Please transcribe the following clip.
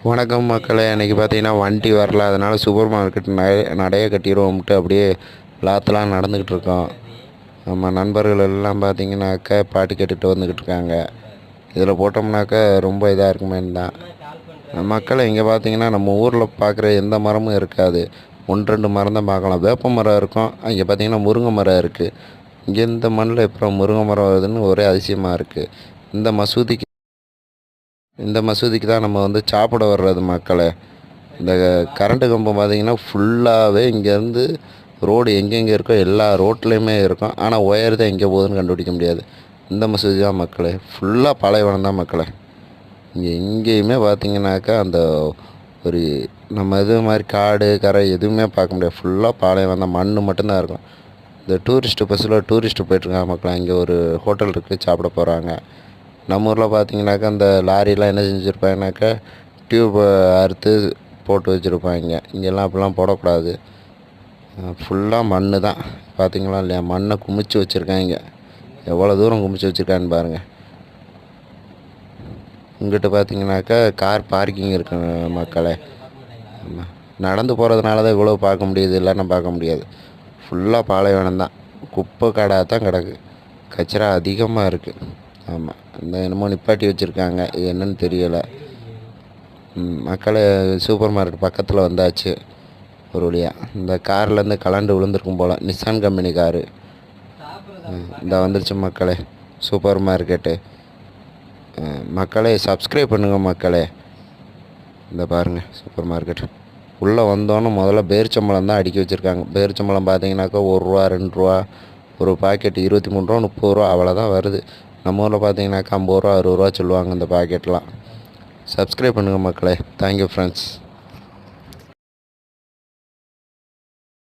வணக்கம் மக்களே. அன்றைக்கி பார்த்தீங்கன்னா வண்டி வரல, அதனால் சூப்பர் மார்க்கெட் நடைய கட்டிடுவோம்ட்டு அப்படியே லாத்தெலாம் நடந்துக்கிட்டு இருக்கோம். நம்ம நண்பர்கள் எல்லாம் பார்த்தீங்கன்னாக்கா பாட்டு கேட்டுட்டு வந்துக்கிட்டு இருக்காங்க. இதில் போட்டோம்னாக்கா ரொம்ப இதாக இருக்குமேன்னு தான். மக்களை இங்கே பார்த்தீங்கன்னா நம்ம ஊரில் பார்க்குற எந்த மரமும் இருக்காது. 1-2 மரம் தான் பார்க்கலாம். வேப்ப மரம் இருக்கும், அங்கே பார்த்தீங்கன்னா முருங்கை மரம் இருக்குது. இங்கே இந்த மண்ணில் எப்போ முருங்கை மரம் வருதுன்னு ஒரே அதிசயமாக இருக்குது. இந்த மசூதிக்கு இந்த மசூதிக்கு தான் நம்ம வந்து சாப்பிட வர்றது மக்களே. இந்த கரண்ட்டு கம்பம் பார்த்திங்கன்னா ஃபுல்லாகவே இங்கேருந்து ரோடு எங்கெங்கே இருக்கோ எல்லா ரோட்லேயுமே இருக்கும். ஆனால் ஒயர் தான் எங்கே போகுதுன்னு கண்டுபிடிக்க முடியாது. இந்த மசூதி தான் மக்களே. ஃபுல்லாக பாலைவனம் தான் மக்களே. இங்கே எங்கேயுமே பார்த்திங்கனாக்கா அந்த ஒரு நம்ம இது மாதிரி காடு கரை எதுவுமே பார்க்க முடியாது. ஃபுல்லாக பாலைவனம் தான், மண் மட்டும்தான் இருக்கும். இந்த டூரிஸ்ட்டு பஸ்ஸில் டூரிஸ்ட்டு போய்ட்டுருக்காங்க மக்களே. இங்கே ஒரு ஹோட்டல் இருக்குது, சாப்பிட போகிறாங்க. நம்ம ஊரில் பார்த்தீங்கன்னாக்கா அந்த லாரிலாம் என்ன செஞ்சுருப்பாங்கனாக்கா டியூப்பை அறுத்து போட்டு வச்சுருப்பாங்க. இங்கெல்லாம் அப்படிலாம் போடக்கூடாது. ஃபுல்லாக மண் தான். பார்த்திங்களா இல்லையா, மண்ணை குமிச்சு வச்சுருக்காங்க. எவ்வளோ தூரம் குமிச்சு வச்சுருக்கான்னு பாருங்கள். இங்கிட்ட பார்த்தீங்கன்னாக்கா கார் பார்க்கிங் இருக்கு மக்களே. நடந்து போகிறதுனால தான் இவ்வளோ பார்க்க முடியுது, இல்லைன்னா பார்க்க முடியாது. ஃபுல்லாக பாலைவனம் தான், குப்பை காடாக தான் கிடக்கு. கச்சரா அதிகமாக இருக்குது. ஆமாம், இந்த என்னமோ நிப்பாட்டி வச்சுருக்காங்க, இது என்னன்னு தெரியலை. மக்களே, சூப்பர் மார்க்கெட் பக்கத்தில் வந்தாச்சு ஒரு வழியாக. இந்த கார்லேருந்து கலண்டு விழுந்திருக்கும் போல், நிசான் கம்பெனி காரு. இந்த வந்துருச்சு மக்களே சூப்பர் மார்க்கெட்டு. மக்களே சப்ஸ்கிரைப் பண்ணுங்கள் மக்களே. இந்த பாருங்கள் சூப்பர் மார்க்கெட். உள்ளே வந்தோன்னே முதல்ல பேரிச்சம்பழம் தான் அடுக்கி வச்சுருக்காங்க. பேரிச்சம்பழம் பார்த்தீங்கன்னாக்கா 1 ரூபா 2 ரூபா, ஒரு பாக்கெட் 23 ரூபா 30 ரூபா அவ்வளோதான் வருது. நம்ம ஊரில் பார்த்தீங்கன்னாக்கா 50 ரூபா 60 ரூபா சொல்லுவாங்க இந்த பாக்கெட்லாம். சப்ஸ்கிரைப் பண்ணுங்கள் மக்களே. Thank you friends.